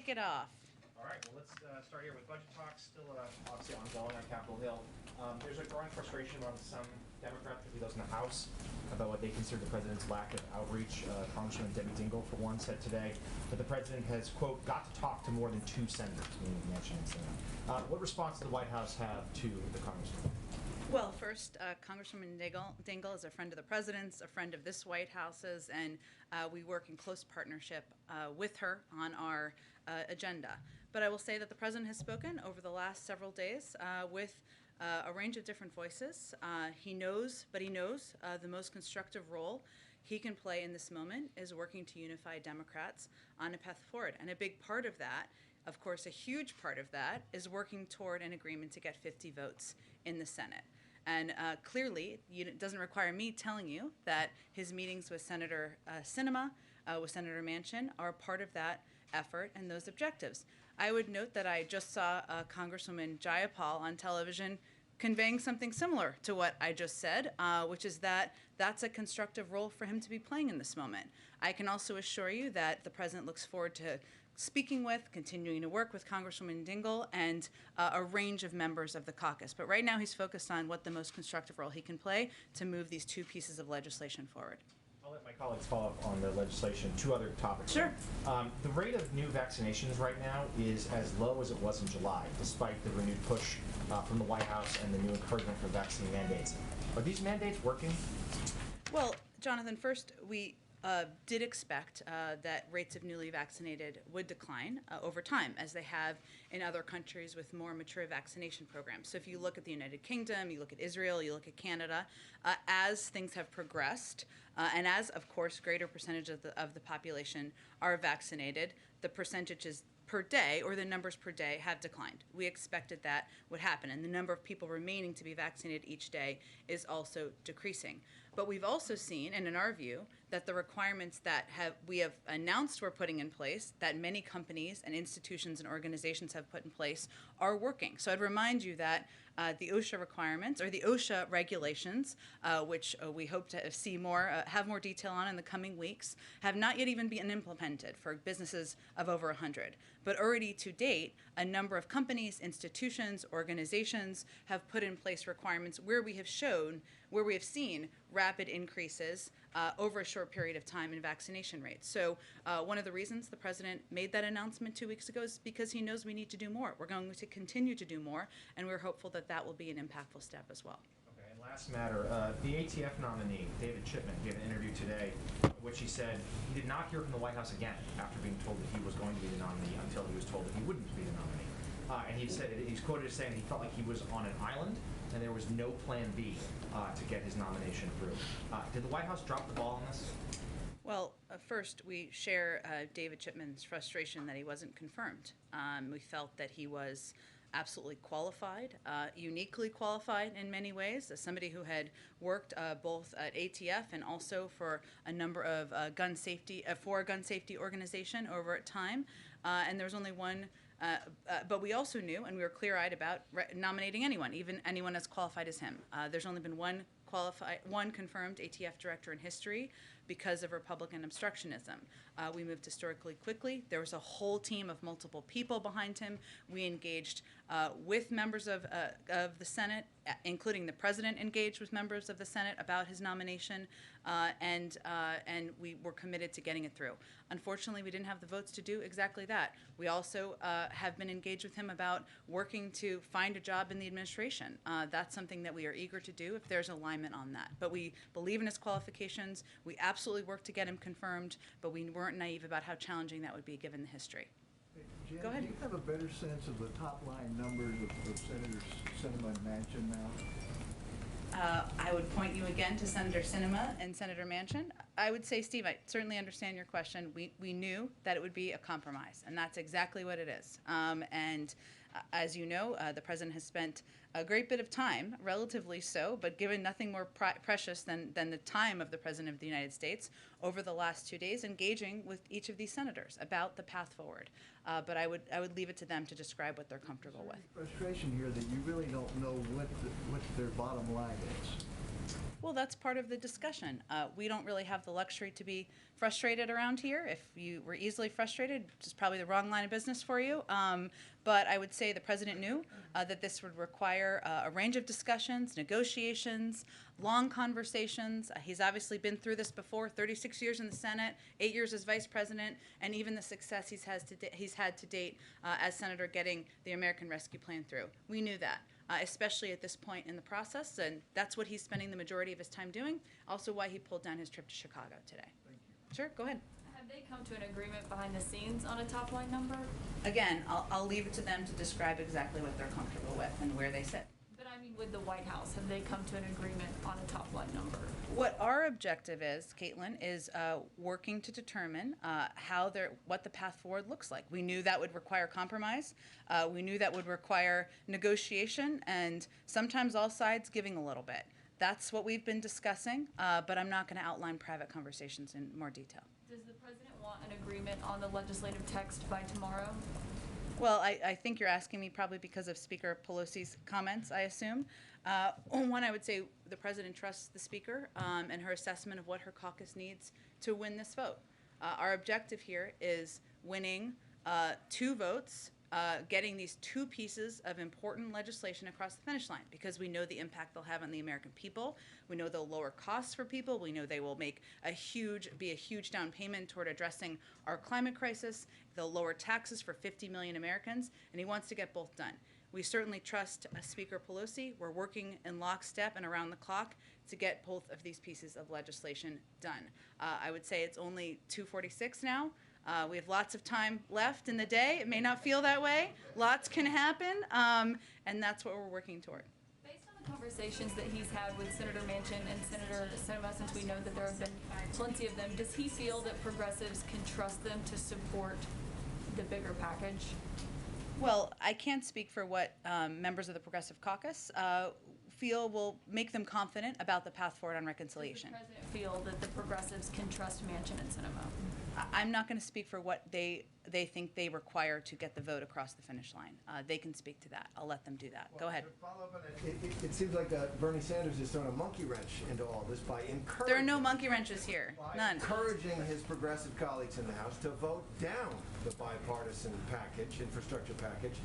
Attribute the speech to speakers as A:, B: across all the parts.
A: kick it off.
B: All right, well, let's start here with budget talks, still obviously ongoing on Capitol Hill. There's a growing frustration among some Democrats, particularly those in the House, about what they consider the president's lack of outreach. Congresswoman Debbie Dingell, for one, said today that the president has, quote, got to talk to more than 2 senators, meaning Manchin and Sinema. What response did the White House have to the congresswoman?
A: Well, first, Congresswoman Dingell is a friend of the president's, a friend of this White House's, and we work in close partnership with her on our agenda. But I will say that the president has spoken over the last several days with a range of different voices. He knows the most constructive role he can play in this moment is working to unify Democrats on a path forward. And a big part of that, of course, a huge part of that, is working toward an agreement to get 50 votes in the Senate. And clearly, it doesn't require me telling you that his meetings with Senator Sinema, with Senator Manchin, are part of that effort and those objectives. I would note that I just saw Congresswoman Jayapal on television conveying something similar to what I just said, which is that that's a constructive role for him to be playing in this moment. I can also assure you that the president looks forward to speaking with, continuing to work with Congresswoman Dingell and a range of members of the caucus. But right now he's focused on what the most constructive role he can play to move these 2 pieces of legislation forward.
B: I'll let my colleagues follow up on the legislation. 2 other topics.
A: Sure.
B: The rate of new vaccinations right now is as low as it was in July, despite the renewed push from the White House and the new encouragement for vaccine mandates. Are these mandates working?
A: Well, Jonathan, first, we did expect that rates of newly vaccinated would decline over time, as they have in other countries with more mature vaccination programs. So if you look at the United Kingdom, you look at Israel, you look at Canada, as things have progressed, and as, of course, greater percentage of the population are vaccinated, the percentages per day, or the numbers per day, have declined. We expected that would happen, and the number of people remaining to be vaccinated each day is also decreasing. But we've also seen, and in our view, that the requirements that we have announced we're putting in place, that many companies and institutions and organizations have put in place, are working. So I'd remind you that the OSHA requirements, or the OSHA regulations, which we hope to have more detail on in the coming weeks, have not yet even been implemented for businesses of over 100. But already to date, a number of companies, institutions, organizations have put in place requirements where we have seen rapid increases over a short period of time in vaccination rates. So one of the reasons the president made that announcement 2 weeks ago is because he knows we need to do more. We're going to continue to do more, and we're hopeful that that will be an impactful step as well.
B: Okay, and last matter, the ATF nominee, David Chipman, gave an interview today in which he said he did not hear from the White House again after being told that he was going to be the nominee until he was told that he wouldn't be the nominee. And he said, he's quoted as saying that he felt like he was on an island and there was no plan B to get his nomination through. Did the White House drop the ball on this?
A: Well, first, we share David Chipman's frustration that he wasn't confirmed. We felt that he was absolutely qualified, uniquely qualified in many ways, as somebody who had worked both at ATF and also for a number of for a gun safety organization over a time. And there was only one. But we also knew, and we were clear-eyed about nominating anyone, even anyone as qualified as him. There's only been one confirmed ATF director in history because of Republican obstructionism. We moved historically quickly. There was a whole team of multiple people behind him. We engaged with members of the Senate, including the president engaged with members of the Senate about his nomination, and we were committed to getting it through. Unfortunately, we didn't have the votes to do exactly that. We also have been engaged with him about working to find a job in the administration. That's something that we are eager to do if there's alignment on that. But we believe in his qualifications. We absolutely worked to get him confirmed, but we weren't naive about how challenging that would be given the history.
C: Jen,
A: Go ahead.
C: do you have a better sense of the top-line numbers of Senators Sinema and Manchin now?
A: I would point you again to Senator Sinema and Senator Manchin. I would say, Steve, I certainly understand your question. We knew that it would be a compromise, and that's exactly what it is. As you know, the president has spent a great bit of time, relatively so, but given nothing more precious than the time of the President of the United States over the last 2 days, engaging with each of these senators about the path forward. But I would leave it to them to describe what they're comfortable with.
C: Frustration here that you really don't know what their bottom line is.
A: Well, that's part of the discussion. We don't really have the luxury to be frustrated around here. If you were easily frustrated, it's probably the wrong line of business for you. But I would say the president knew that this would require a range of discussions, negotiations, long conversations. He's obviously been through this before, 36 years in the Senate, 8 years as vice president, and even the success he's had to date as senator getting the American Rescue Plan through. We knew that. Especially at this point in the process, and that's what he's spending the majority of his time doing. Also why he pulled down his trip to Chicago today.
C: Thank you.
A: Sure, go ahead.
D: Have they come to an agreement behind the scenes on a top line number?
A: Again, I'll leave it to them to describe exactly what they're comfortable with and where they sit.
D: But I mean, with the White House, have they come to an agreement on a top line number?
A: What our objective is, Caitlin, is working to determine what the path forward looks like. We knew that would require compromise. We knew that would require negotiation, and sometimes all sides giving a little bit. That's what we've been discussing, but I'm not going to outline private conversations in more detail.
D: Does the president want an agreement on the legislative text by tomorrow?
A: Well, I think you're asking me probably because of Speaker Pelosi's comments, I assume. One, I would say the president trusts the speaker and her assessment of what her caucus needs to win this vote. Our objective here is winning 2 votes, getting these 2 pieces of important legislation across the finish line, because we know the impact they'll have on the American people. We know they'll lower costs for people. We know they will make be a huge down payment toward addressing our climate crisis. They'll lower taxes for 50 million Americans, and he wants to get both done. We certainly trust Speaker Pelosi. We're working in lockstep and around the clock to get both of these pieces of legislation done. I would say it's only 2:46 now. We have lots of time left in the day. It may not feel that way. Lots can happen, and that's what we're working toward.
D: Based on the conversations that he's had with Senator Manchin and Senator Sinema, since we know that there have been plenty of them, does he feel that progressives can trust them to support the bigger package?
A: Well, I can't speak for what members of the Progressive Caucus feel will make them confident about the path forward on reconciliation.
D: Does the president feel that the progressives can trust Manchin and Sinema?
A: I'm not going to speak for what they think they require to get the vote across the finish line. They can speak to that. I'll let them do that. Go ahead.
C: To follow up on it seems like Bernie Sanders is throwing a monkey wrench into all this by encouraging.
A: There are no monkey wrenches here. None.
C: Encouraging his progressive colleagues in the House to vote down the bipartisan package, infrastructure package,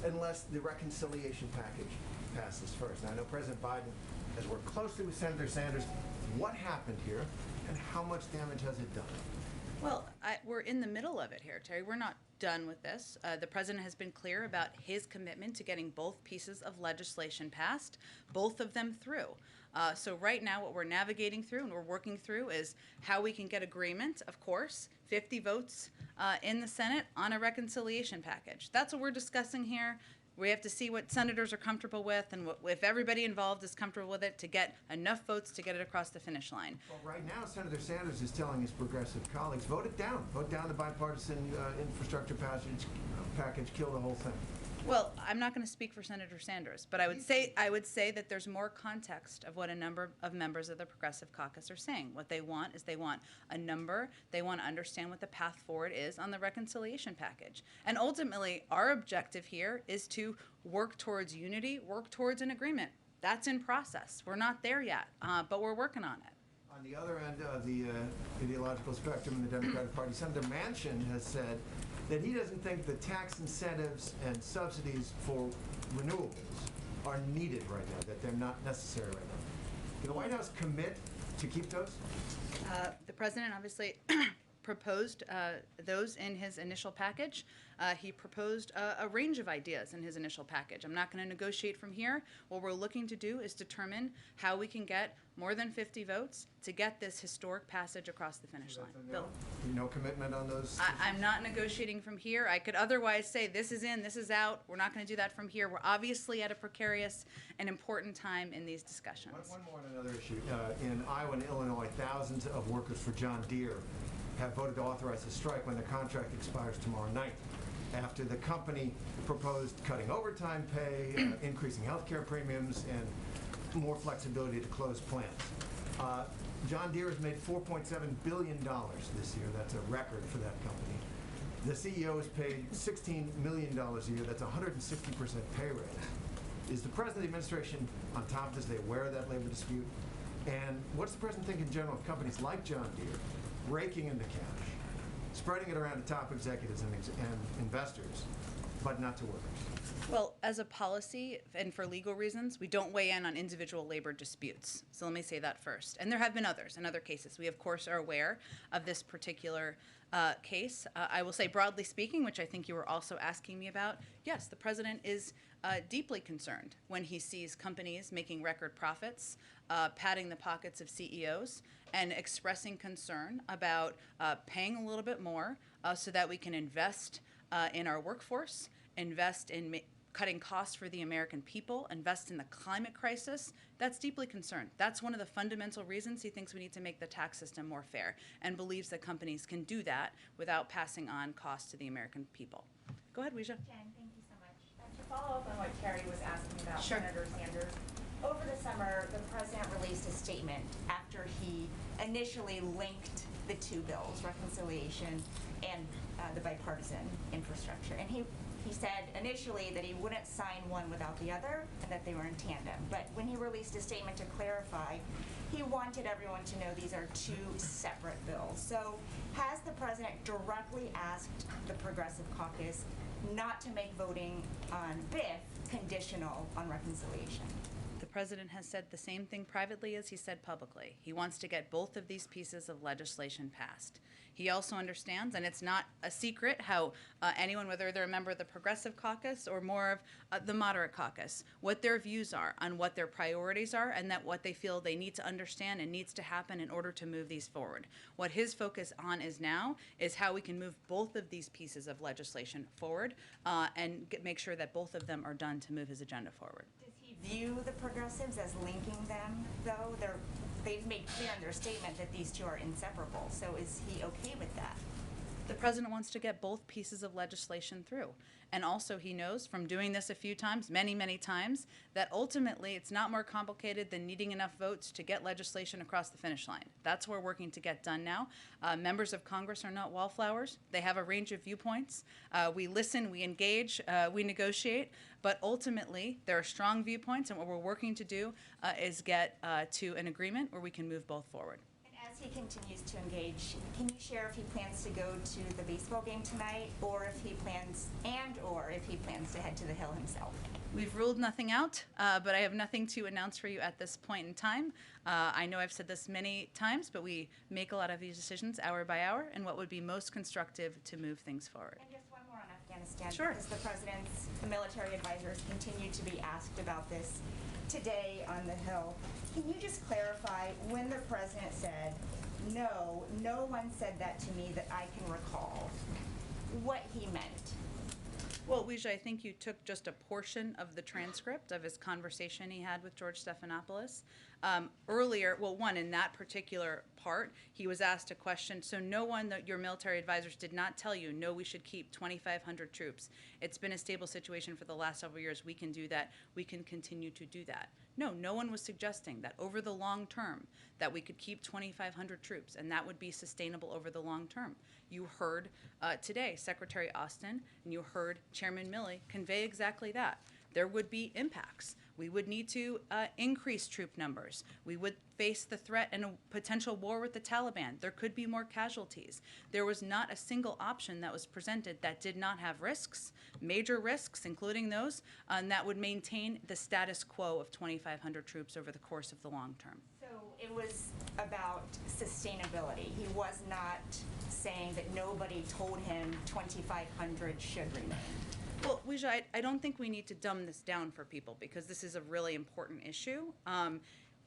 C: unless the reconciliation package passes first. Now, I know President Biden has worked closely with Senator Sanders. What happened here, and how much damage has it done?
A: Well, we're in the middle of it here, Terry. We're not done with this. The president has been clear about his commitment to getting both pieces of legislation passed, both of them through. So right now what we're navigating through and we're working through is how we can get agreement, of course, 50 votes in the Senate on a reconciliation package. That's what we're discussing here. We have to see what senators are comfortable with and if everybody involved is comfortable with it to get enough votes to get it across the finish line.
C: Well, right now, Senator Sanders is telling his progressive colleagues, vote it down. Vote down the bipartisan infrastructure package, kill the whole thing.
A: Well, I'm not going to speak for Senator Sanders, but I would say that there's more context of what a number of members of the Progressive Caucus are saying. What they want is they want a number. They want to understand what the path forward is on the reconciliation package. And ultimately, our objective here is to work towards unity, work towards an agreement. That's in process. We're not there yet, but we're working on it.
C: On the other end of the ideological spectrum in the Democratic Party, Senator Manchin has said that he doesn't think the tax incentives and subsidies for renewables are needed right now, that they're not necessary right now. Can the White House commit to keep those?
A: The president obviously proposed those in his initial package. He proposed a range of ideas in his initial package. I'm not going to negotiate from here. What we're looking to do is determine how we can get more than 50 votes to get this historic passage across the finish line. Bill?
C: No commitment on those?
A: I'm not negotiating from here. I could otherwise say this is in, this is out. We're not going to do that from here. We're obviously at a precarious and important time in these discussions.
C: One more on another issue. In Iowa and Illinois, thousands of workers for John Deere have voted to authorize a strike when the contract expires tomorrow night, after the company proposed cutting overtime pay, increasing health care premiums, and more flexibility to close plants. John Deere has made $4.7 billion this year. That's a record for that company. The CEO is paid $16 million a year. That's a 160% pay raise. Is the President of the administration on top of this? Are they aware of that labor dispute? And what's the president think in general of companies like John Deere raking in the cash, spreading it around to top executives and investors, but not to workers?
A: Well, as a policy and for legal reasons, we don't weigh in on individual labor disputes. So let me say that first. And there have been others in other cases. We, of course, are aware of this particular case. I will say, broadly speaking, which I think you were also asking me about, yes, the president is deeply concerned when he sees companies making record profits, padding the pockets of CEOs, and expressing concern about paying a little bit more so that we can invest in our workforce, invest in cutting costs for the American people, invest in the climate crisis. That's deeply concerned. That's one of the fundamental reasons he thinks we need to make the tax system more fair and believes that companies can do that without passing on costs to the American people. Go ahead, Weijia.
E: Jen, thank you so much. To follow up on what Terry was asking about,
A: Sure.
E: Senator Sanders, over the summer, the president released a statement after he initially linked the two bills, reconciliation and the bipartisan infrastructure. And he said initially that he wouldn't sign one without the other and that they were in tandem. But when he released a statement to clarify, he wanted everyone to know these are two separate bills. So has the president directly asked the Progressive Caucus not to make voting on BIF conditional on reconciliation?
A: The president has said the same thing privately as he said publicly. He wants to get both of these pieces of legislation passed. He also understands, and it's not a secret, how anyone, whether they're a member of the Progressive Caucus or more of the Moderate Caucus, what their views are on what their priorities are and that what they feel they need to understand and needs to happen in order to move these forward. What his focus on is now is how we can move both of these pieces of legislation forward and make sure that both of them are done to move his agenda forward.
E: Does he view the progressives as linking them, though? They've made clear in their statement that these two are inseparable. So is he okay with that?
A: The president wants to get both pieces of legislation through. And also he knows from doing this a few times, many, many times, that ultimately it's not more complicated than needing enough votes to get legislation across the finish line. That's what we're working to get done now. Members of Congress are not wallflowers. They have a range of viewpoints. We listen, we engage, we negotiate, but ultimately there are strong viewpoints, and what we're working to do is get to an agreement where we can move both forward.
E: As he continues to engage, can you share if he plans to go to the baseball game tonight, or if he plans to head to the Hill himself?
A: We've ruled nothing out, but I have nothing to announce for you at this point in time. I know I've said this many times, but we make a lot of these decisions hour by hour and what would be most constructive to move things forward.
E: And just one more on Afghanistan.
A: Sure.
E: Because the president's military advisors continue to be asked about this today on the Hill. Can you just clarify when the president said, no one said that to me that I can recall, what he meant?
A: Well, Weijia, I think you took just a portion of the transcript of his conversation he had with George Stephanopoulos. Earlier, in that particular part, he was asked a question, so no one, your military advisors did not tell you, no, we should keep 2,500 troops. It's been a stable situation for the last several years. We can do that. We can continue to do that. No one was suggesting that over the long term that we could keep 2,500 troops and that would be sustainable over the long term. You heard today Secretary Austin and you heard Chairman Milley convey exactly that. There would be impacts. We would need to increase troop numbers. We would face the threat and a potential war with the Taliban. There could be more casualties. There was not a single option that was presented that did not have risks, major risks, including those, and that would maintain the status quo of 2,500 troops over the course of the long term.
E: So it was about sustainability. He was not saying that nobody told him 2,500 should remain.
A: Well, Weijia, I don't think we need to dumb this down for people because this is a really important issue.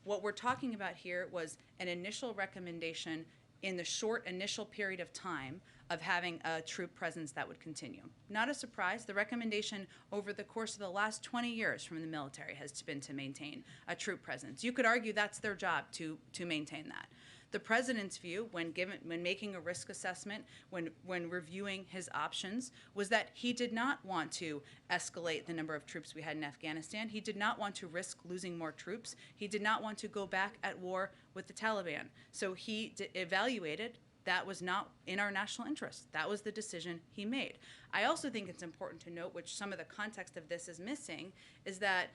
A: What we're talking about here was an initial recommendation in the short initial period of time of having a troop presence that would continue. Not a surprise, the recommendation over the course of the last 20 years from the military has been to maintain a troop presence. You could argue that's their job to maintain that. The president's view when making a risk assessment, when reviewing his options, was that he did not want to escalate the number of troops we had in Afghanistan. He did not want to risk losing more troops. He did not want to go back at war with the Taliban. So he evaluated that was not in our national interest. That was the decision he made. I also think it's important to note, which some of the context of this is missing, is that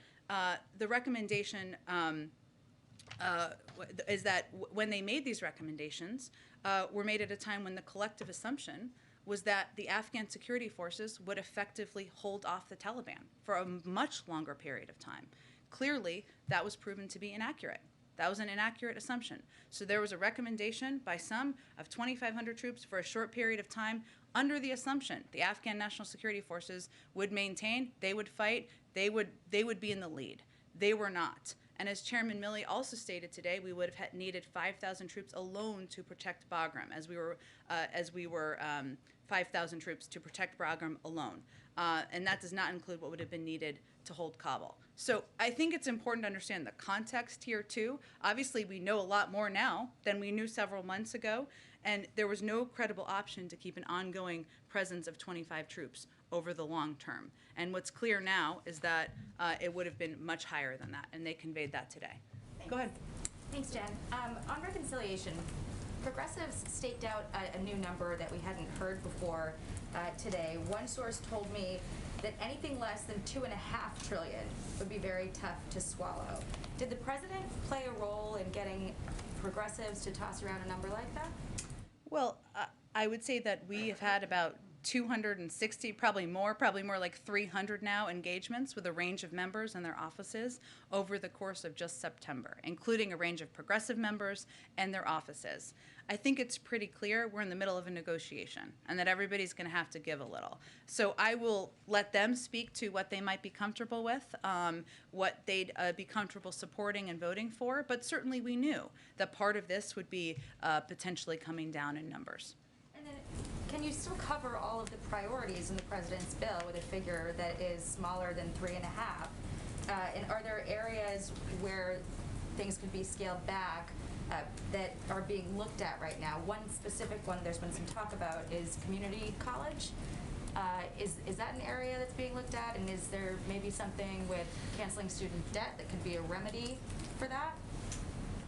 A: the recommendation is that when they made these recommendations, were made at a time when the collective assumption was that the Afghan security forces would effectively hold off the Taliban for a much longer period of time. Clearly, that was proven to be inaccurate. That was an inaccurate assumption. So there was a recommendation by some of 2,500 troops for a short period of time under the assumption the Afghan National Security Forces would maintain, they would fight, they would be in the lead. They were not. And as Chairman Milley also stated today, we would have needed 5,000 troops alone to protect Bagram, as we were 5,000 troops to protect Bagram alone. And that does not include what would have been needed to hold Kabul. So I think it's important to understand the context here too. Obviously, we know a lot more now than we knew several months ago, and there was no credible option to keep an ongoing presence of 25 troops over the long term. And what's clear now is that it would have been much higher than that, and they conveyed that today.
E: Thanks.
A: Go ahead.
E: Thanks, Jen. On reconciliation, progressives staked out a new number that we hadn't heard before today. One source told me that anything less than $2.5 trillion would be very tough to swallow. Did the president play a role in getting progressives to toss around a number like that?
A: Well, I would say that we have had about 260, probably more like 300 now engagements with a range of members and their offices over the course of just September, including a range of progressive members and their offices. I think it's pretty clear we're in the middle of a negotiation and that everybody's going to have to give a little. So I will let them speak to what they might be comfortable with, what they'd be comfortable supporting and voting for, but certainly we knew that part of this would be potentially coming down in numbers.
E: And then, can you still cover all of the priorities in the president's bill with a figure that is smaller than 3.5? And are there areas where things could be scaled back that are being looked at right now? One specific one there's been some talk about is community college. Is that an area that's being looked at? And is there maybe something with canceling student debt that could be a remedy for that?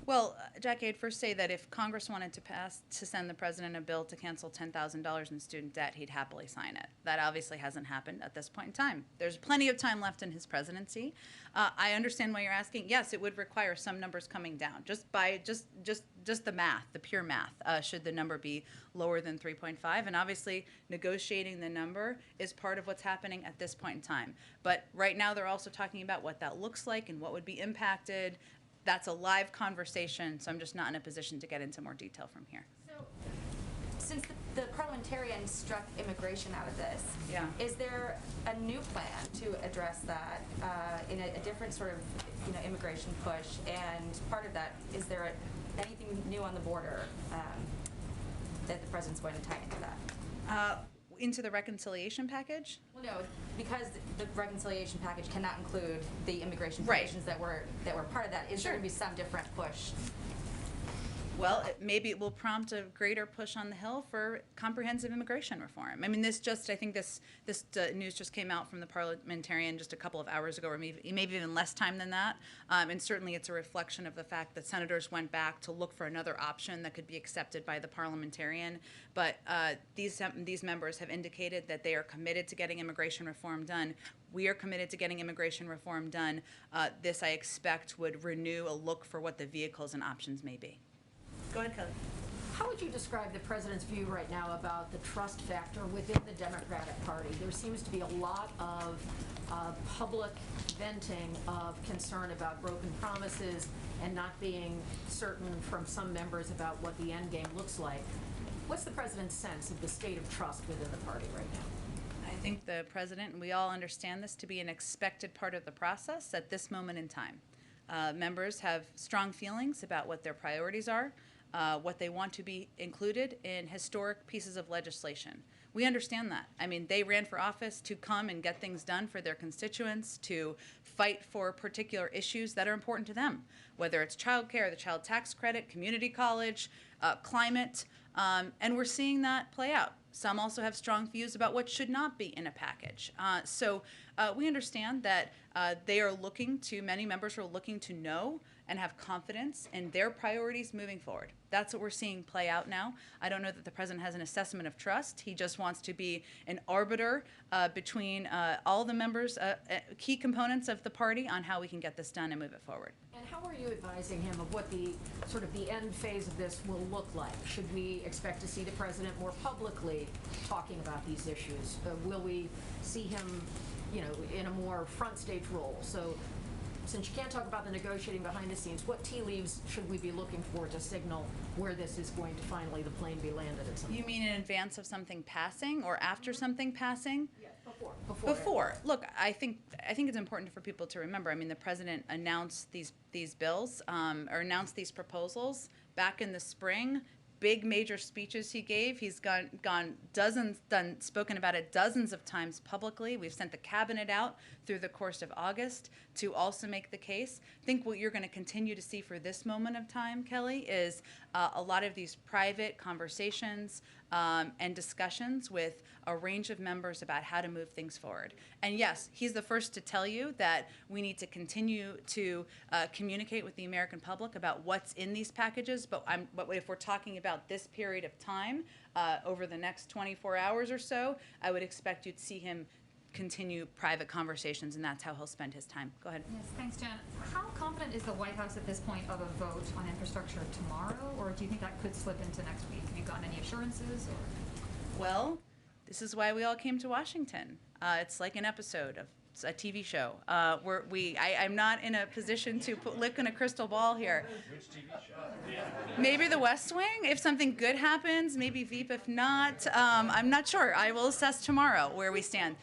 A: Well, Jackie, I'd first say that if Congress wanted to send the president a bill to cancel $10,000 in student debt, he'd happily sign it. That obviously hasn't happened at this point in time. There's plenty of time left in his presidency. I understand why you're asking. Yes, it would require some numbers coming down, just the math, the pure math. Should the number be lower than 3.5? And obviously, negotiating the number is part of what's happening at this point in time. But right now, they're also talking about what that looks like and what would be impacted. That's a live conversation, so I'm just not in a position to get into more detail from here.
E: So, since the parliamentarians struck immigration out of this,
A: Yeah.
E: is there a new plan to address that in a different sort of immigration push? And part of that, is there anything new on the border that the president's going to tie into that?
A: Into the reconciliation package?
E: Well, no, because the reconciliation package cannot include the immigration
A: Right.
E: provisions that were part of that. Is there going to be some different push?
A: Well, maybe it will prompt a greater push on the Hill for comprehensive immigration reform. I mean, I think this news just came out from the Parliamentarian just a couple of hours ago, or maybe even less time than that. And certainly it's a reflection of the fact that senators went back to look for another option that could be accepted by the Parliamentarian. But these members have indicated that they are committed to getting immigration reform done. We are committed to getting immigration reform done. This, I expect, would renew a look for what the vehicles and options may be. Go ahead, Kelly.
F: How would you describe the president's view right now about the trust factor within the Democratic Party? There seems to be a lot of public venting of concern about broken promises and not being certain from some members about what the end game looks like. What's the president's sense of the state of trust within the party right now?
A: I think the president, and we all understand this to be an expected part of the process at this moment in time. Members have strong feelings about what their priorities are, what they want to be included in historic pieces of legislation. We understand that. I mean, they ran for office to come and get things done for their constituents, to fight for particular issues that are important to them, whether it's child care, the child tax credit, community college, climate, and we're seeing that play out. Some also have strong views about what should not be in a package. So we understand that many members are looking to know and have confidence in their priorities moving forward. That's what we're seeing play out now. I don't know that the president has an assessment of trust. He just wants to be an arbiter between all the members, key components of the party on how we can get this done and move it forward.
F: And how are you advising him of what the sort of the end phase of this will look like? Should we expect to see the president more publicly talking about these issues? Will we see him, you know, in a more front stage role? So since you can't talk about the negotiating behind the scenes, what tea leaves should we be looking for to signal where this is going to finally, the plane be landed at some point?
A: You mean in advance of something passing or after something passing?
F: Yeah,
A: Before. Look, I think it's important for people to remember. I mean, the president announced these bills or announced these proposals back in the spring. Big major speeches he gave. He's spoken about it dozens of times publicly. We've sent the cabinet out through the course of August to also make the case. I think what you're going to continue to see for this moment of time, Kelly, is a lot of these private conversations and discussions with a range of members about how to move things forward. And yes, he's the first to tell you that we need to continue to communicate with the American public about what's in these packages. But if we're talking about this period of time, over the next 24 hours or so, I would expect you to see him continue private conversations, and that's how he'll spend his time. Go ahead.
G: Yes, thanks, Jen. How confident is the White House at this point of a vote on infrastructure tomorrow, or do you think that could slip into next week? Have you gotten any assurances? Or?
A: Well, this is why we all came to Washington. It's like an episode of a TV show. I'm not in a position to look in a crystal ball here.
B: Which TV show?
A: Maybe The West Wing, if something good happens. Maybe Veep, if not. I'm not sure. I will assess tomorrow where we stand.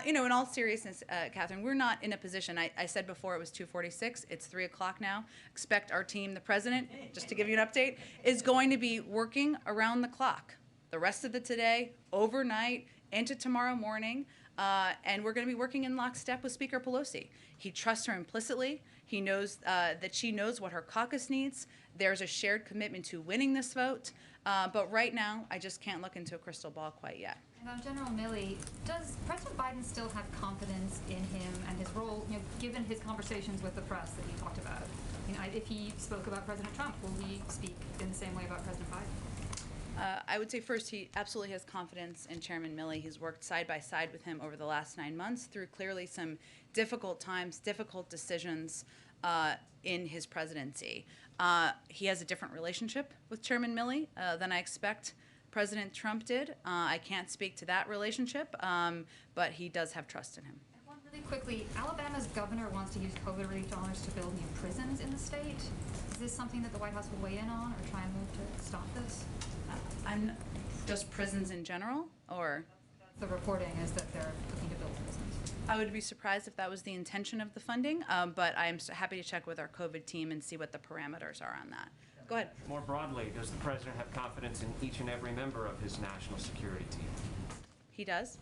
A: In all seriousness, Catherine, we're not in a position. I said before it was 2:46. It's 3 o'clock now. Expect our team, the president, just to give you an update, is going to be working around the clock the rest of the today, overnight, into tomorrow morning. And we're going to be working in lockstep with Speaker Pelosi. He trusts her implicitly. He knows that she knows what her caucus needs. There's a shared commitment to winning this vote. But right now, I just can't look into a crystal ball quite yet.
G: And General Milley, does President Biden still have confidence in him and his role, given his conversations with the press that he talked about? If he spoke about President Trump, will he speak in the same way about President Biden?
A: I would say first, he absolutely has confidence in Chairman Milley. He's worked side by side with him over the last 9 months through clearly some difficult times, difficult decisions in his presidency. He has a different relationship with Chairman Milley than I expect President Trump did. I can't speak to that relationship, but he does have trust in him.
G: And one really quickly, Alabama's governor wants to use COVID relief dollars to build new prisons in the state. Is this something that the White House will weigh in on or try and move to stop this?
A: Just prisons in general, or?
G: The reporting is that they're looking to build prisons.
A: I would be surprised if that was the intention of the funding, but I'm happy to check with our COVID team and see what the parameters are on that. Go ahead.
H: More broadly, does the president have confidence in each and every member of his national security team?
A: He does.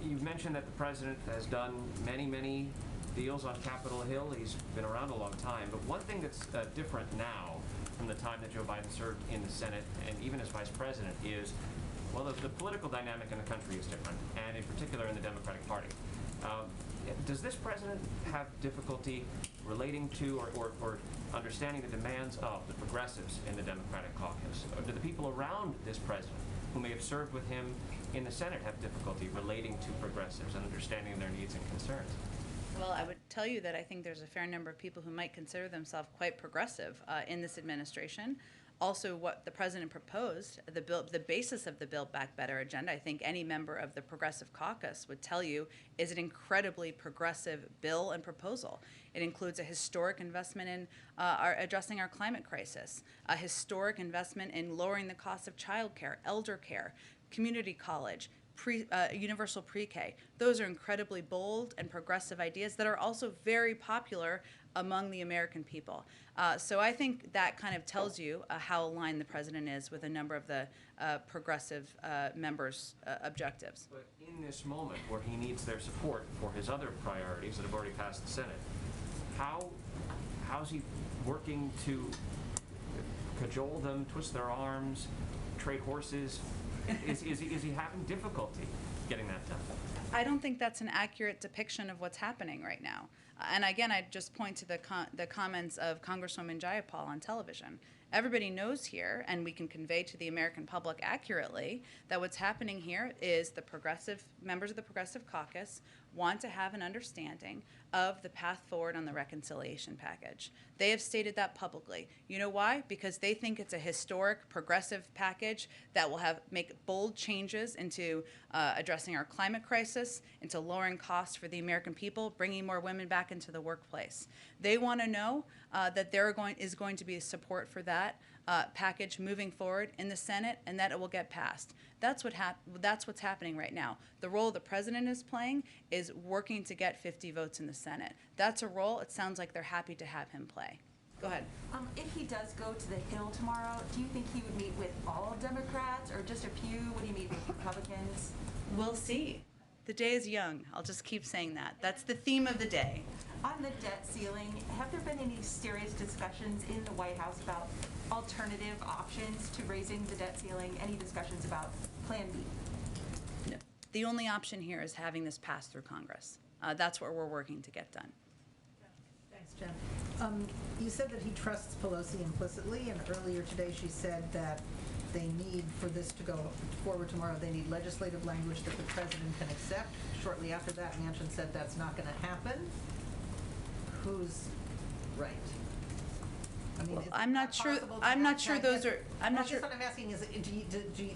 H: You've mentioned that the president has done many deals on Capitol Hill. He's been around a long time. But one thing that's different now from the time that Joe Biden served in the Senate and even as vice president is, well, the political dynamic in the country is different, and in particular in the Democratic Party. Does this president have difficulty relating to or understanding the demands of the progressives in the Democratic caucus? Or do the people around this president who may have served with him in the Senate have difficulty relating to progressives and understanding their needs and concerns?
A: Well, I would tell you that I think there's a fair number of people who might consider themselves quite progressive in this administration. Also, what the president proposed, the basis of the Build Back Better agenda, I think any member of the Progressive Caucus would tell you, is an incredibly progressive bill and proposal. It includes a historic investment in addressing our climate crisis, a historic investment in lowering the cost of childcare, elder care, community college, universal pre-K. Those are incredibly bold and progressive ideas that are also very popular among the American people. So I think that kind of tells you how aligned the president is with a number of the progressive members' objectives.
H: But in this moment where he needs their support for his other priorities that have already passed the Senate, how's he working to cajole them, twist their arms, trade horses? Is he having difficulty getting that done?
A: I don't think that's an accurate depiction of what's happening right now. And again, I'd just point to the comments of Congresswoman Jayapal on television. Everybody knows here, and we can convey to the American public accurately, that what's happening here is the members of the Progressive Caucus want to have an understanding of the path forward on the reconciliation package. They have stated that publicly. You know why? Because they think it's a historic progressive package that will make bold changes into addressing our climate crisis, into lowering costs for the American people, bringing more women back into the workplace. They want to know that there is going to be support for that package moving forward in the Senate, and that it will get passed. That's what's happening right now. The role the president is playing is working to get 50 votes in the Senate. That's a role it sounds like they're happy to have him play. Go ahead.
E: If he does go to the Hill tomorrow, do you think he would meet with all Democrats or just a few? Would he meet with Republicans?
A: We'll see. The day is young. I'll just keep saying that. That's the theme of the day.
E: On the debt ceiling, have there been any serious discussions in the White House about alternative options to raising the debt ceiling? Any discussions about Plan B?
A: No. The only option here is having this pass through Congress. That's what we're working to get done.
I: Thanks, Jen. You said that he trusts Pelosi implicitly, and earlier today she said that they need, for this to go forward tomorrow, they need legislative language that the president can accept. Shortly after that, Manchin said that's not going to happen. Who's right? I mean,
A: Well,
I: is
A: I'm
I: it
A: not sure.
I: possible to
A: I'm not
I: have
A: sure
I: that
A: those
I: get-
A: are. I'm not sure.
I: What I'm asking is,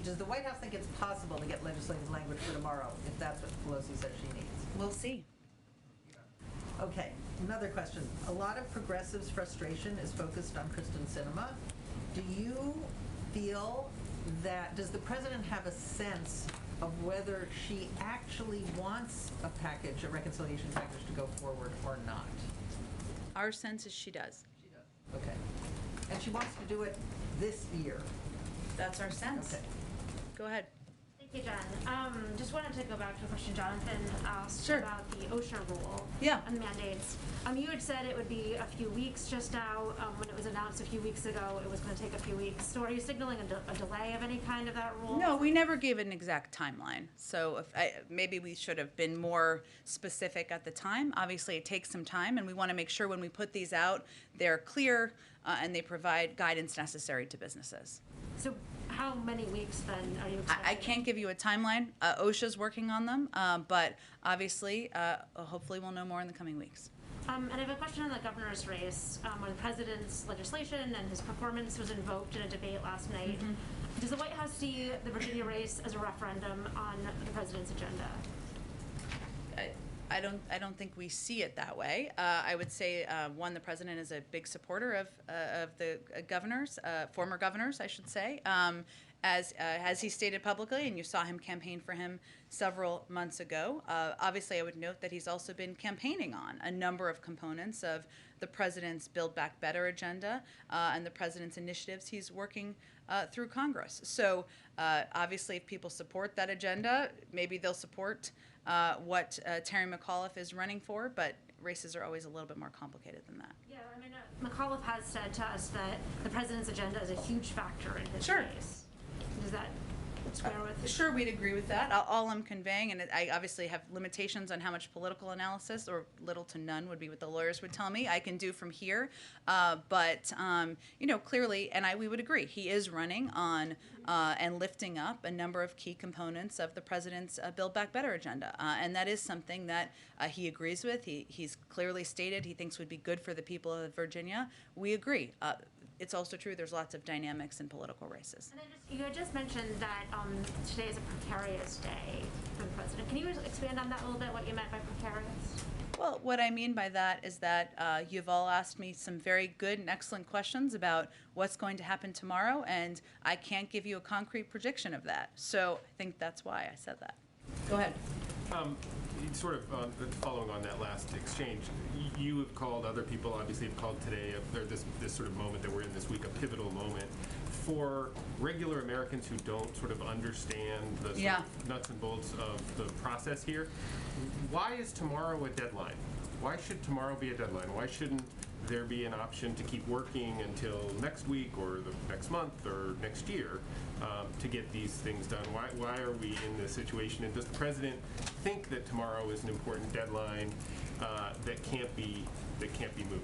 I: does the White House think it's possible to get legislative language for tomorrow if that's what Pelosi says she needs?
A: We'll see.
I: Okay, another question. A lot of progressives' frustration is focused on Kristen Sinema. Do you feel that, does the president have a sense of whether she actually wants a package, a reconciliation package to go forward or not?
A: Our sense is she does.
I: She does. Okay. And she wants to do it this year?
A: That's our sense.
I: Okay.
A: Go ahead.
J: Thank you, Jen. Just wanted to go back to a question Jonathan asked
A: Sure.
J: about the OSHA rule
A: Yeah.
J: and the mandates. You had said it would be a few weeks just now. When it was announced a few weeks ago, it was going to take a few weeks. So are you signaling a delay of any kind of that rule?
A: No, we never gave an exact timeline. So maybe we should have been more specific at the time. Obviously, it takes some time, and we want to make sure when we put these out, they're clear and they provide guidance necessary to businesses.
J: So how many weeks then are you expecting?
A: I can't give you a timeline. OSHA's working on them, but obviously, hopefully we'll know more in the coming weeks.
J: And I have a question on the governor's race. When the president's legislation and his performance was invoked in a debate last night, does the White House see the Virginia race as a referendum on the president's agenda?
A: I don't think we see it that way. I would say, one, the president is a big supporter of the governors, former governors, I should say, as he stated publicly, and you saw him campaign for him several months ago. Obviously, I would note that he's also been campaigning on a number of components of the president's Build Back Better agenda and the president's initiatives he's working through Congress. So obviously, if people support that agenda, maybe they'll support what Terry McAuliffe is running for, but races are always a little bit more complicated than that.
J: Yeah, I mean, McAuliffe has said to us that the president's agenda is a huge factor in his
A: Sure.
J: race. Does that square with?
A: Sure, we'd agree with that. All I'm conveying, and I obviously have limitations on how much political analysis, or little to none would be what the lawyers would tell me I can do from here. But clearly, and we would agree, he is running on and lifting up a number of key components of the president's Build Back Better agenda. And that is something that he agrees with. He's clearly stated he thinks would be good for the people of Virginia. We agree. It's also true there's lots of dynamics in political races.
J: And then you had just mentioned that today is a precarious day for the president. Can you expand on that a little bit, what you meant by precarious?
A: Well, what I mean by that is that you've all asked me some very good and excellent questions about what's going to happen tomorrow, and I can't give you a concrete prediction of that. So I think that's why I said that. Go ahead.
K: Sort of following on that last exchange, you have called, other people obviously have called today, this sort of moment that we're in this week, a pivotal moment for regular Americans who don't sort of understand the sort of nuts and bolts of the process here. Why is tomorrow a deadline? Why should tomorrow be a deadline? Why shouldn't there be an option to keep working until next week or the next month or next year to get these things done? Why are we in this situation? And does the president think that tomorrow is an important deadline that can't be moved?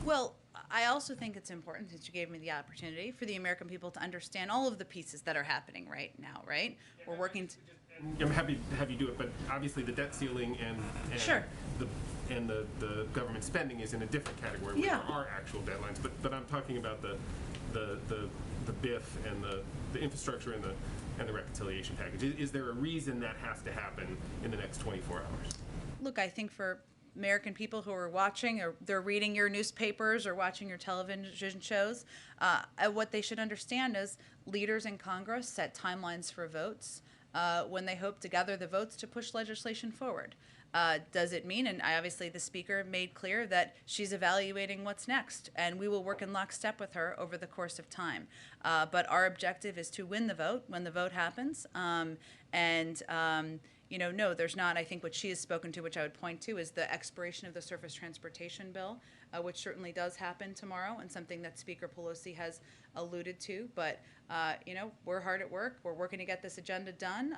A: Well, I also think it's important, since you gave me the opportunity, for the American people to understand all of the pieces that are happening right now, right? We're working to...
K: I'm happy to have you do it, but obviously the debt ceiling and
A: Sure.
K: the government spending is in a different category where
A: Yeah.
K: there are actual deadlines. But I'm talking about the BIF and the infrastructure and the reconciliation package. Is there a reason that has to happen in the next 24 hours?
A: Look, I think for American people who are watching, or they're reading your newspapers or watching your television shows, what they should understand is leaders in Congress set timelines for votes when they hope to gather the votes to push legislation forward. Does it mean, and obviously the Speaker made clear that she's evaluating what's next, and we will work in lockstep with her over the course of time. But our objective is to win the vote when the vote happens, no, there's not. I think what she has spoken to, which I would point to, is the expiration of the surface transportation bill, which certainly does happen tomorrow, and something that Speaker Pelosi has alluded to. But, we're hard at work. We're working to get this agenda done.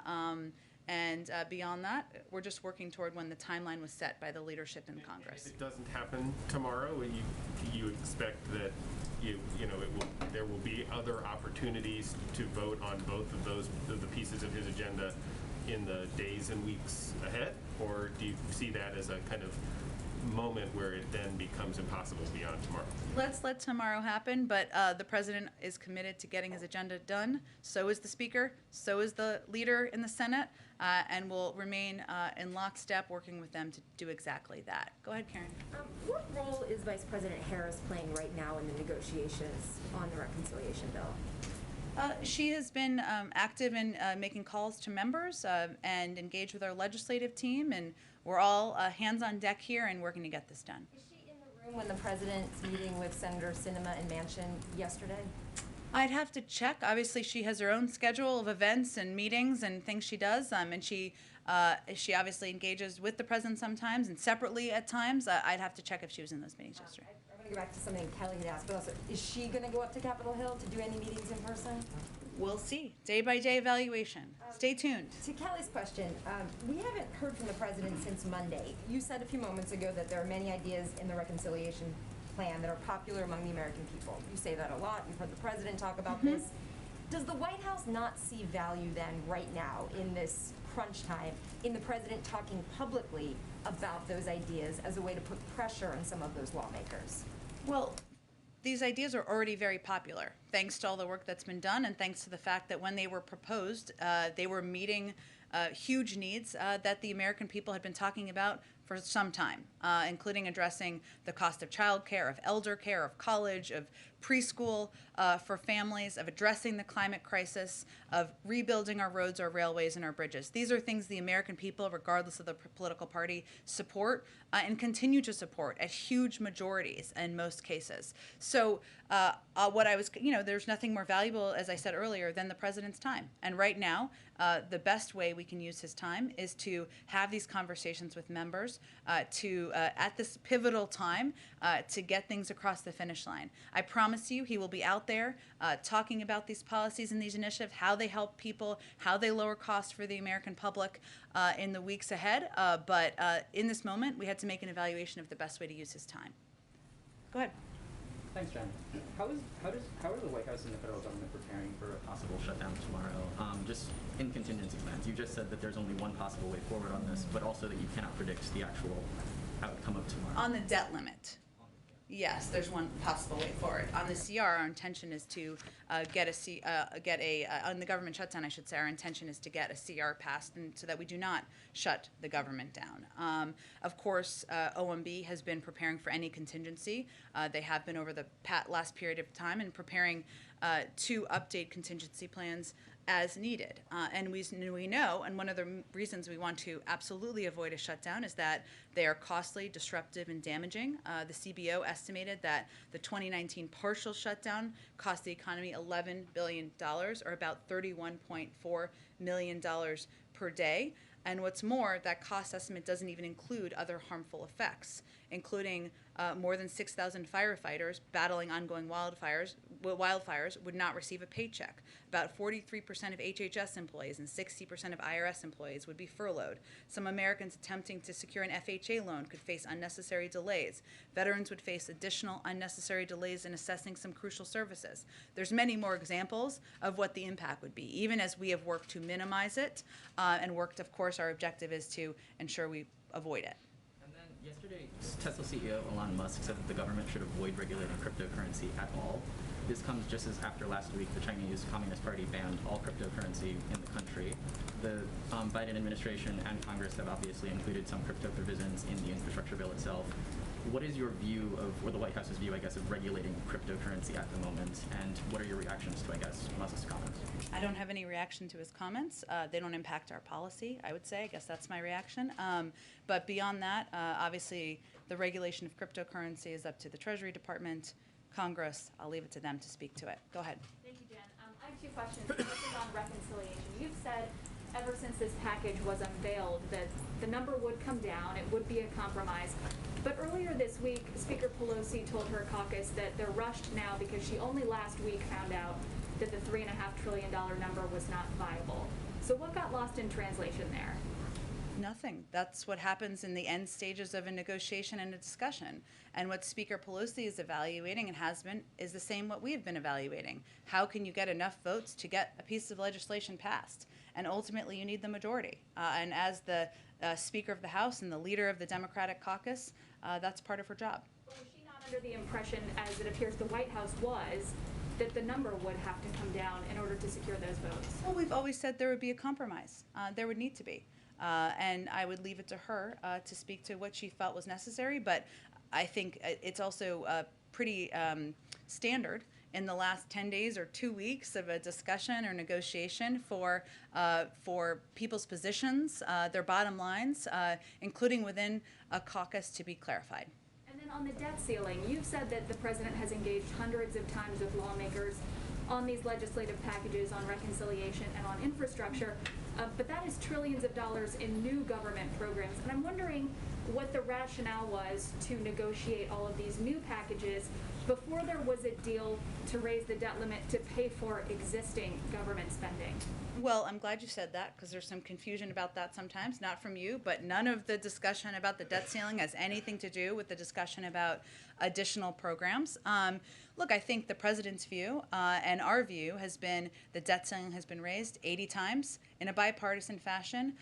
A: Beyond that, we're just working toward when the timeline was set by the leadership in Congress.
K: If it doesn't happen tomorrow, you expect that there will be other opportunities to vote on both of the pieces of his agenda in the days and weeks ahead, or do you see that as a kind of moment where it then becomes impossible beyond tomorrow?
A: Let's let tomorrow happen, but the president is committed to getting his agenda done. So is the Speaker, so is the leader in the Senate, and will remain in lockstep working with them to do exactly that. Go ahead, Karen.
L: What role is Vice President Harris playing right now in the negotiations on the reconciliation bill?
A: She has been active in making calls to members and engaged with our legislative team, and we're all hands on deck here and working to get this done.
L: Is she in the room when the president's meeting with Senator Sinema and Manchin yesterday?
A: I'd have to check. Obviously, she has her own schedule of events and meetings and things she does, and she obviously engages with the president sometimes and separately at times. I'd have to check if she was in those meetings yesterday.
L: I want to go back to something Kelly had asked, but also, is she going to go up to Capitol Hill to do any meetings in person?
A: We'll see. Day-by-day evaluation. Stay tuned.
L: To Kelly's question, we haven't heard from the president since Monday. You said a few moments ago that there are many ideas in the reconciliation plan that are popular among the American people. You say that a lot. You've heard the president talk about this. Does the White House not see value then, right now, in this crunch time, in the president talking publicly about those ideas as a way to put pressure on some of those lawmakers?
A: Well, these ideas are already very popular, thanks to all the work that's been done and thanks to the fact that when they were proposed, they were meeting huge needs that the American people had been talking about for some time, including addressing the cost of childcare, of elder care, of college, of preschool for families, of addressing the climate crisis, of rebuilding our roads, our railways, and our bridges. These are things the American people, regardless of the political party, support and continue to support at huge majorities in most cases. So there's nothing more valuable, as I said earlier, than the president's time. And right now, the best way we can use his time is to have these conversations with members at this pivotal time to get things across the finish line. I promise you he will be out there talking about these policies and these initiatives, how they help people, how they lower costs for the American public in the weeks ahead. But in this moment, we had to make an evaluation of the best way to use his time. Go ahead.
M: Thanks, Jen. How are the White House and the federal government preparing for a possible shutdown tomorrow? Just in contingency plans. You just said that there's only one possible way forward on this, but also that you cannot predict the actual outcome of tomorrow.
A: On the debt limit. Yes, there's one possible way forward. On the CR, our intention is to on the government shutdown, I should say, our intention is to get a CR passed so that we do not shut the government down. Of course, OMB has been preparing for any contingency. They have been over the last period of time and preparing to update contingency plans as needed. And we know, and one of the reasons we want to absolutely avoid a shutdown is that they are costly, disruptive, and damaging. The CBO estimated that the 2019 partial shutdown cost the economy $11 billion, or about $31.4 million per day. And what's more, that cost estimate doesn't even include other harmful effects, including more than 6,000 firefighters battling ongoing wildfires, wildfires would not receive a paycheck. About 43% of HHS employees and 60% of IRS employees would be furloughed. Some Americans attempting to secure an FHA loan could face unnecessary delays. Veterans would face additional unnecessary delays in assessing some crucial services. There's many more examples of what the impact would be, even as we have worked to minimize it and worked, of course, our objective is to ensure we avoid it.
M: And then yesterday, Tesla CEO Elon Musk said that the government should avoid regulating cryptocurrency at all. This comes just as after last week, the Chinese Communist Party banned all cryptocurrency in the country. The Biden administration and Congress have obviously included some crypto provisions in the infrastructure bill itself. What is your view of, or the White House's view, I guess, of regulating cryptocurrency at the moment, and what are your reactions to, I guess, Musk's comments?
A: I don't have any reaction to his comments. They don't impact our policy, I would say. I guess that's my reaction. But beyond that, obviously, the regulation of cryptocurrency is up to the Treasury Department, Congress. I'll leave it to them to speak to it. Go ahead.
D: Thank you, Jen. I have two questions. This is on reconciliation. You've said ever since this package was unveiled that the number would come down, it would be a compromise. But earlier this week, Speaker Pelosi told her caucus that they're rushed now because she only last week found out that the $3.5 trillion number was not viable. So what got lost in translation there?
A: Nothing. That's what happens in the end stages of a negotiation and a discussion. And what Speaker Pelosi is evaluating and has been is the same what we have been evaluating. How can you get enough votes to get a piece of legislation passed? And ultimately, you need the majority. And as the Speaker of the House and the leader of the Democratic caucus, that's part of her job.
D: But was she not under the impression, as it appears the White House was, that the number would have to come down in order to secure those votes?
A: Well, we've always said there would be a compromise. There would need to be. And I would leave it to her to speak to what she felt was necessary. But I think it's also pretty standard in the last 10 days or 2 weeks of a discussion or negotiation for people's positions, their bottom lines, including within a caucus, to be clarified.
D: And then on the debt ceiling, you've said that the president has engaged hundreds of times with lawmakers on these legislative packages on reconciliation and on infrastructure, but that is trillions of dollars in new government programs. And I'm wondering what the rationale was to negotiate all of these new packages before there was a deal to raise the debt limit to pay for existing government spending.
A: Well, I'm glad you said that, because there's some confusion about that sometimes, not from you, but none of the discussion about the debt ceiling has anything to do with the discussion about additional programs. Look, I think the president's view and our view has been the debt ceiling has been raised 80 times in a bipartisan fashion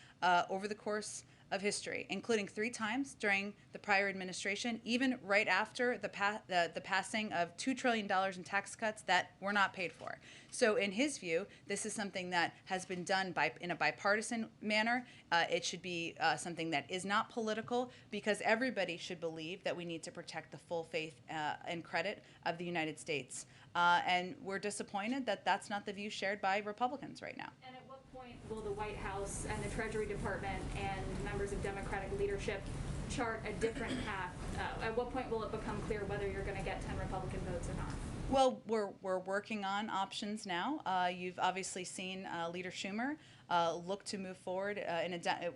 A: over the course of history, including 3 times during the prior administration, even right after the passing of $2 trillion in tax cuts that were not paid for. So in his view, this is something that has been done in a bipartisan manner. It should be something that is not political, because everybody should believe that we need to protect the full faith and credit of the United States. And we're disappointed that that's not the view shared by Republicans right now.
D: And at what point will the White House and the Treasury Department and members of Democratic leadership chart a different path? At what point will it become clear whether you're going to get 10 Republican votes or not?
A: Well, we're working on options now. You've obviously seen Leader Schumer look to move forward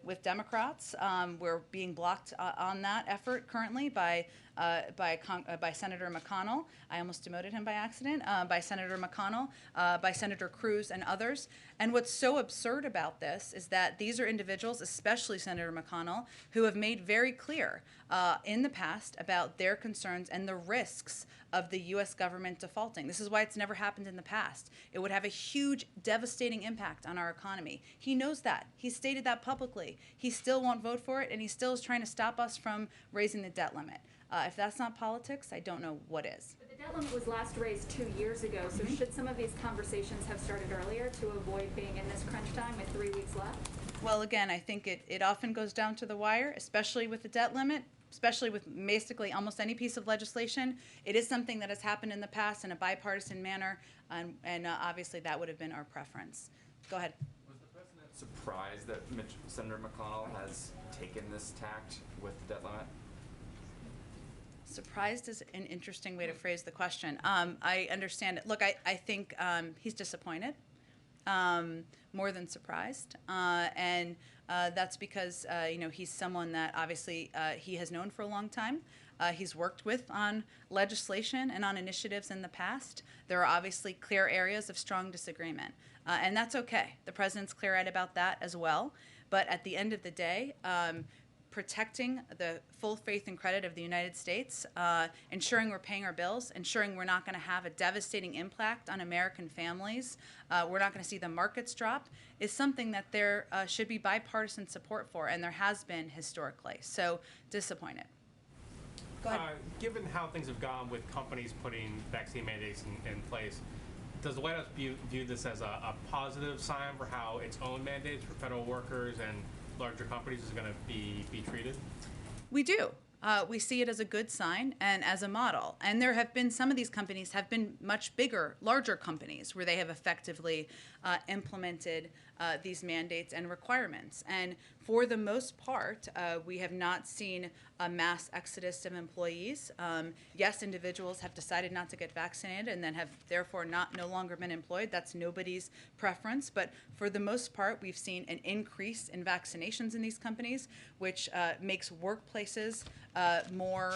A: with Democrats. We're being blocked on that effort currently by Senator McConnell. I almost demoted him by accident. By Senator McConnell, by Senator Cruz, and others. And what's so absurd about this is that these are individuals, especially Senator McConnell, who have made very clear in the past about their concerns and the risks of the U.S. government defaulting. This is why it's never happened in the past. It would have a huge, devastating impact on our economy. He knows that. He stated that publicly. He still won't vote for it, and he still is trying to stop us from raising the debt limit. If that's not politics, I don't know what is.
D: But the debt limit was last raised 2 years ago, so should some of these conversations have started earlier to avoid being in this crunch time with 3 weeks left?
A: Well, again, I think it often goes down to the wire, especially with the debt limit, especially with basically almost any piece of legislation. It is something that has happened in the past in a bipartisan manner, and obviously that would have been our preference. Go ahead.
N: Was the president surprised that Senator McConnell has taken this tact with the debt limit?
A: Surprised is an interesting way to phrase the question. I understand it. Look, I think he's disappointed. more than surprised. And that's because, he's someone that obviously he has known for a long time. He's worked with on legislation and on initiatives in the past. There are obviously clear areas of strong disagreement. And that's okay. The president's clear-eyed about that as well. But at the end of the day, protecting the full faith and credit of the United States, ensuring we're paying our bills, ensuring we're not going to have a devastating impact on American families, we're not going to see the markets drop, is something that there should be bipartisan support for, and there has been historically. So, disappointed. Go ahead.
O: Given how things have gone with companies putting vaccine mandates in place, does the White House view this as a positive sign for how its own mandates for federal workers and larger companies is going to be treated?
A: We do. We see it as a good sign and as a model. And there have been, some of these companies have been much bigger, larger companies where they have effectively implemented these mandates and requirements. And for the most part, we have not seen a mass exodus of employees. Yes, individuals have decided not to get vaccinated and then have therefore no longer been employed. That's nobody's preference. But for the most part, we've seen an increase in vaccinations in these companies, which makes workplaces more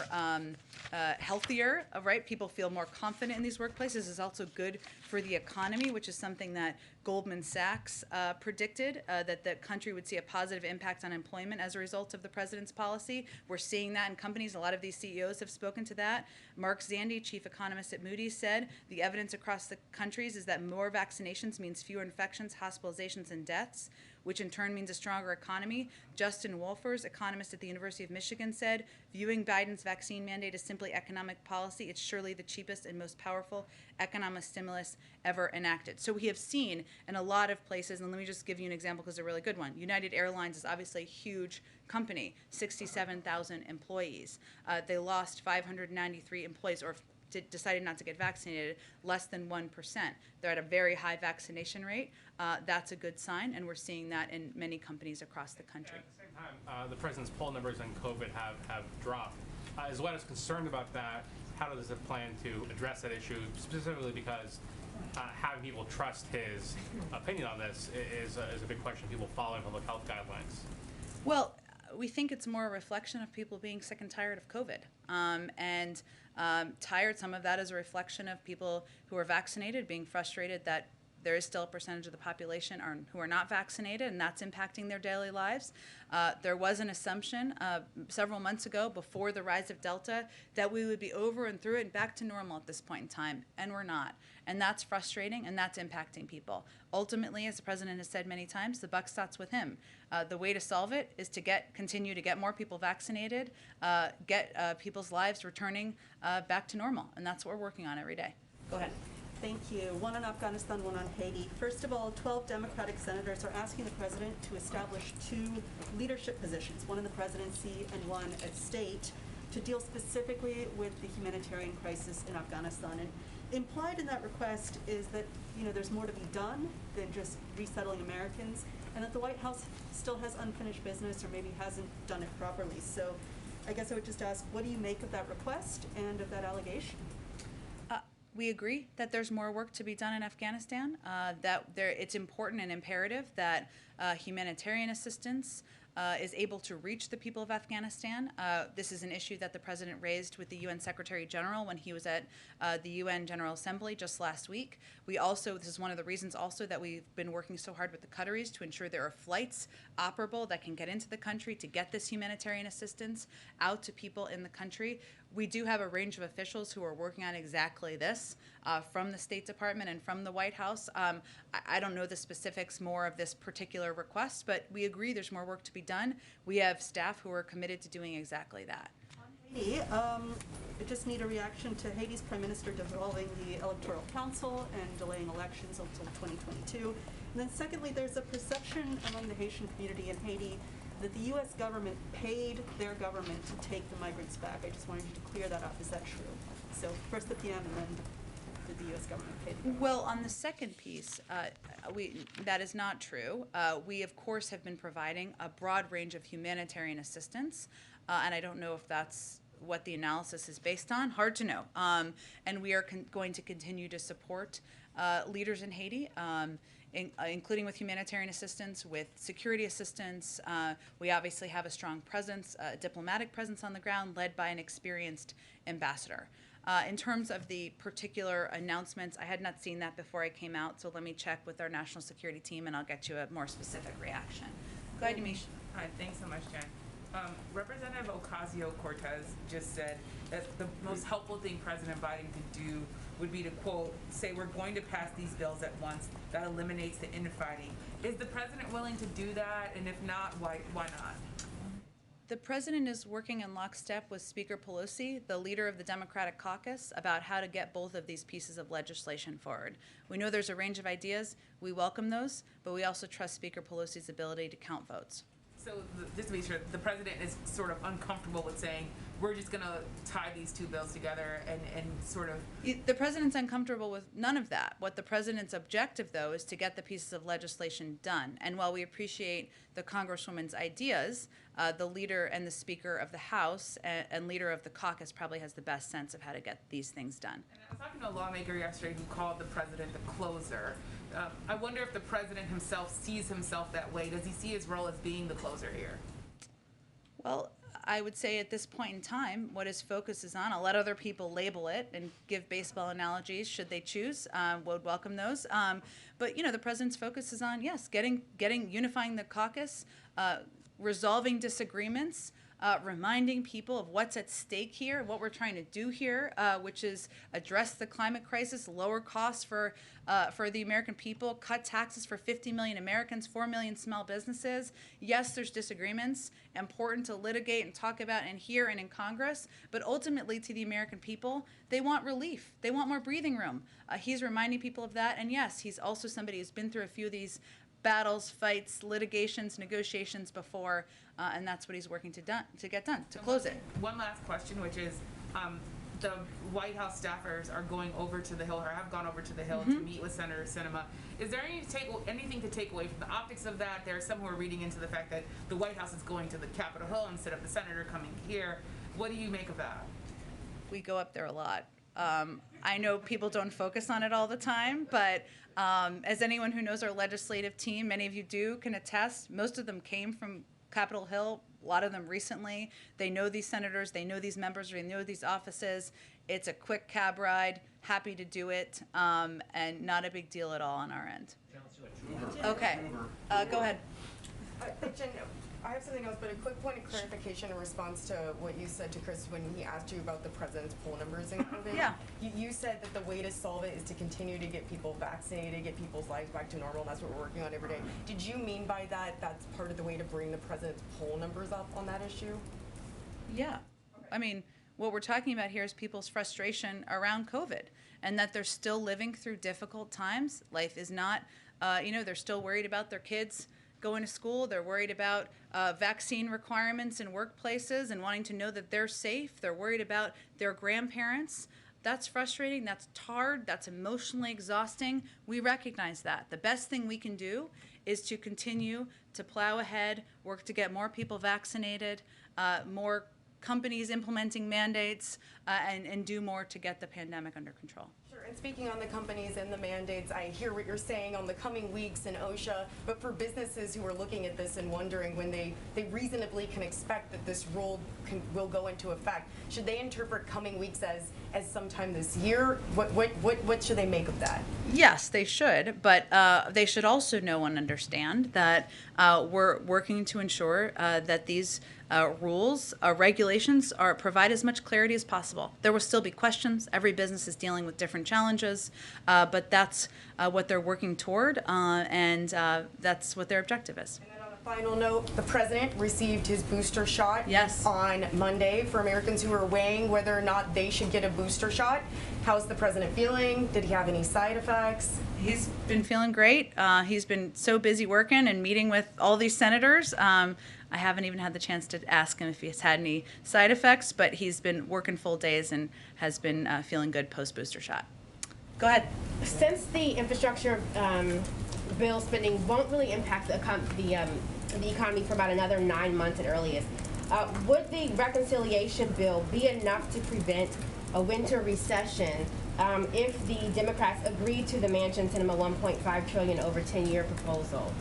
A: healthier, right? People feel more confident in these workplaces. Is also good for the economy, which is something that Goldman Sachs predicted, that the country would see a positive impact on employment as a result of the president's policy. We're seeing that in companies. A lot of these CEOs have spoken to that. Mark Zandi, chief economist at Moody's, said the evidence across the countries is that more vaccinations means fewer infections, hospitalizations, and deaths, which in turn means a stronger economy. Justin Wolfers, economist at the University of Michigan, said, viewing Biden's vaccine mandate as simply economic policy, it's surely the cheapest and most powerful economic stimulus ever enacted. So we have seen in a lot of places, and let me just give you an example because it's a really good one. United Airlines is obviously a huge company, 67,000 employees. They lost 593 employees, or decided not to get vaccinated, less than 1%. They're at a very high vaccination rate. That's a good sign, and we're seeing that in many companies across the country.
O: At the same time, the president's poll numbers on COVID have dropped. Is the White House concerned about that? How does it plan to address that issue, specifically because having people trust his opinion on this is a big question, people following public health guidelines?
A: Well, we think it's more a reflection of people being sick and tired of COVID. Tired, some of that is a reflection of people who are vaccinated being frustrated that there is still a percentage of the population who are not vaccinated, and that's impacting their daily lives. There was an assumption several months ago, before the rise of Delta, that we would be over and through it and back to normal at this point in time, and we're not. And that's frustrating, and that's impacting people. Ultimately, as the president has said many times, the buck stops with him. The way to solve it is to continue to get more people vaccinated, get people's lives returning back to normal, and that's what we're working on every day. Go ahead.
P: Thank you. One on Afghanistan, one on Haiti. First of all, 12 Democratic senators are asking the president to establish 2 leadership positions, one in the presidency and one at state, to deal specifically with the humanitarian crisis in Afghanistan. And implied in that request is that, there's more to be done than just resettling Americans, and that the White House still has unfinished business or maybe hasn't done it properly. So I guess I would just ask, what do you make of that request and of that allegation?
A: We agree that there's more work to be done in Afghanistan, it's important and imperative that humanitarian assistance is able to reach the people of Afghanistan. This is an issue that the president raised with the UN Secretary General when he was at the UN General Assembly just last week. This is one of the reasons also that we've been working so hard with the Qataris to ensure there are flights operable that can get into the country to get this humanitarian assistance out to people in the country. We do have a range of officials who are working on exactly this from the State Department and from the White House. I don't know the specifics more of this particular request, but we agree there's more work to be done. We have staff who are committed to doing exactly that.
P: Haiti, I just need a reaction to Haiti's Prime Minister dissolving the Electoral Council and delaying elections until 2022. And then secondly, there's a perception among the Haitian community in Haiti that the U.S. government paid their government to take the migrants back. I just wanted you to clear that up. Is that true? So first the PM and then did the U.S. government pay the government?
A: Well, on the second piece, that is not true. We, of course, have been providing a broad range of humanitarian assistance, and I don't know if that's what the analysis is based on. Hard to know. And we are going to continue to support leaders in Haiti including with humanitarian assistance, with security assistance. We obviously have a strong presence, a diplomatic presence on the ground, led by an experienced ambassador. In terms of the particular announcements, I had not seen that before I came out, so let me check with our national security team and I'll get you a more specific reaction. Go ahead, Yamiche.
Q: Hi, thanks so much, Jen. Representative Ocasio-Cortez just said that the most helpful thing President Biden could do would be to, quote, say we're going to pass these bills at once. That eliminates the infighting. Is the president willing to do that? And if not, why not?
A: The president is working in lockstep with Speaker Pelosi, the leader of the Democratic caucus, about how to get both of these pieces of legislation forward. We know there's a range of ideas. We welcome those, but we also trust Speaker Pelosi's ability to count votes.
Q: So just to be sure, the president is sort of uncomfortable with saying, we're just going to tie these two bills together and sort of...
A: The president's uncomfortable with none of that. What the president's objective, though, is to get the pieces of legislation done. And while we appreciate the Congresswoman's ideas, the leader and the Speaker of the House and leader of the caucus probably has the best sense of how to get these things done.
Q: And I was talking to a lawmaker yesterday who called the president the closer. I wonder if the president himself sees himself that way. Does he see his role as being the closer here?
A: Well, I would say at this point in time, what his focus is on, I'll let other people label it and give baseball analogies should they choose. Would welcome those. But, you know, the president's focus is on, yes, unifying the caucus, resolving disagreements, reminding people of what's at stake here, what we're trying to do here, which is address the climate crisis, lower costs for the American people, cut taxes for 50 million Americans, 4 million small businesses. Yes, there's disagreements, important to litigate and talk about in here and in Congress, but ultimately to the American people, they want relief. They want more breathing room. He's reminding people of that, and yes, he's also somebody who's been through a few of these battles, fights, litigations, negotiations before, and that's what he's working to get done, to close it.
Q: One last question, which is, the White House staffers are going over to the Hill, or have gone over to the Hill to meet with Senator Sinema. Is there anything to take away from the optics of that? There are some who are reading into the fact that the White House is going to the Capitol Hill instead of the senator coming here. What do you make of that?
A: We go up there a lot. I know people don't focus on it all the time, but as anyone who knows our legislative team, many of you do, can attest, most of them came from Capitol Hill, a lot of them recently. They know these senators, they know these members, they know these offices. It's a quick cab ride, happy to do it, and not a big deal at all on our end. Okay, go ahead.
L: Jen, I have something else, but a quick point of clarification in response to what you said to Chris when he asked you about the president's poll numbers in COVID.
A: Yeah.
L: You said that the way to solve it is to continue to get people vaccinated, get people's lives back to normal, and that's what we're working on every day. Did you mean by that that's part of the way to bring the president's poll numbers up on that issue?
A: Yeah. Okay. I mean, what we're talking about here is people's frustration around COVID and that they're still living through difficult times. Life is not, they're still worried about their kids going to school. They're worried about vaccine requirements in workplaces and wanting to know that they're safe. They're worried about their grandparents. That's frustrating. That's hard. That's emotionally exhausting. We recognize that. The best thing we can do is to continue to plow ahead, work to get more people vaccinated, more companies implementing mandates, and do more to get the pandemic under control.
L: Sure, and speaking on the companies and the mandates, I hear what you're saying on the coming weeks in OSHA, but for businesses who are looking at this and wondering when they reasonably can expect that this rule will go into effect, should they interpret coming weeks as sometime this year? What should they make of that?
A: Yes, they should, but they should also know and understand that we're working to ensure that these rules, regulations provide as much clarity as possible. There will still be questions. Every business is dealing with different challenges, but that's what they're working toward, and that's what their objective is.
L: And then on a final note, the president received his booster shot on Monday. For Americans who are weighing whether or not they should get a booster shot, how's the president feeling? Did he have any side effects?
A: He's been feeling great. He's been so busy working and meeting with all these senators. I haven't even had the chance to ask him if he's had any side effects, but he's been working full days and has been feeling good post-booster shot. Go ahead.
R: Since the infrastructure bill spending won't really impact the economy for about another 9 months at earliest, would the reconciliation bill be enough to prevent a winter recession if the Democrats agreed to the Manchin Cinema $1.5 trillion over 10-year proposal?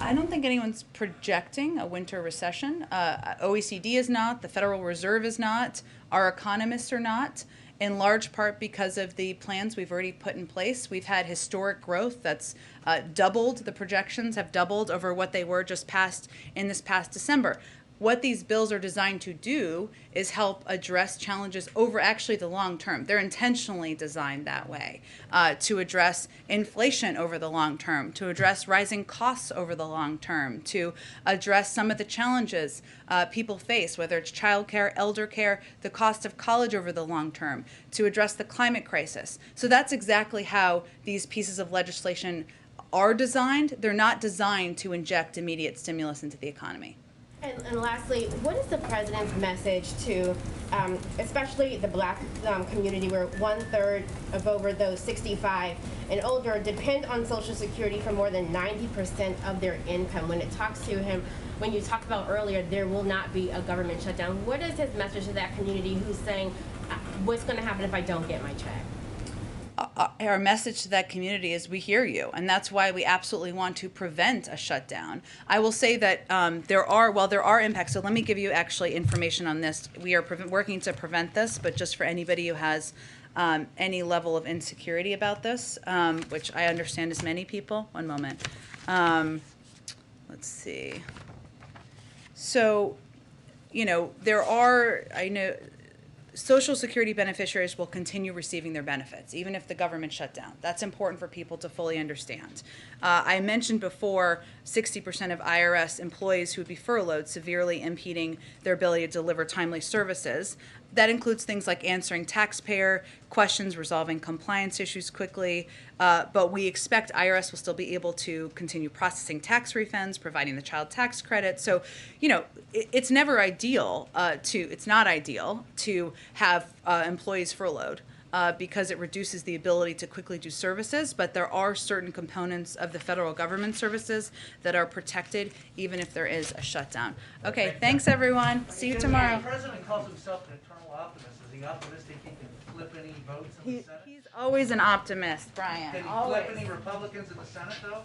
A: I don't think anyone's projecting a winter recession. OECD is not, the Federal Reserve is not, our economists are not, in large part because of the plans we've already put in place. We've had historic growth that's doubled, the projections have doubled over what they were just in this past December. What these bills are designed to do is help address challenges over actually the long term. They're intentionally designed that way to address inflation over the long term, to address rising costs over the long term, to address some of the challenges people face, whether it's childcare, elder care, the cost of college over the long term, to address the climate crisis. So that's exactly how these pieces of legislation are designed. They're not designed to inject immediate stimulus into the economy.
R: And lastly, what is the president's message to, especially the Black community, where 1/3 of over those 65 and older depend on Social Security for more than 90% of their income? When it talks to him, when you talked about earlier, there will not be a government shutdown. What is his message to that community who's saying, what's going to happen if I don't get my check?
A: Our message to that community is we hear you, and that's why we absolutely want to prevent a shutdown. I will say that there are impacts, so let me give you actually information on this. We are working to prevent this, but just for anybody who has any level of insecurity about this, which I understand is many people. One moment. Let's see. So, I know Social Security beneficiaries will continue receiving their benefits, even if the government shut down. That's important for people to fully understand. I mentioned before 60% of IRS employees who would be furloughed, severely impeding their ability to deliver timely services. That includes things like answering taxpayer questions, resolving compliance issues quickly, but we expect IRS will still be able to continue processing tax refunds, providing the child tax credit. So, it's never ideal it's not ideal to have employees furloughed because it reduces the ability to quickly do services, but there are certain components of the federal government services that are protected even if there is a shutdown. Okay, thanks everyone. See you tomorrow.
S: The president calls himself an eternal optimist. Is he optimistic he can flip any votes in the Senate?
A: He's always an optimist, Brian.
S: Can he
A: Always.
S: flip any Republicans in the Senate, though?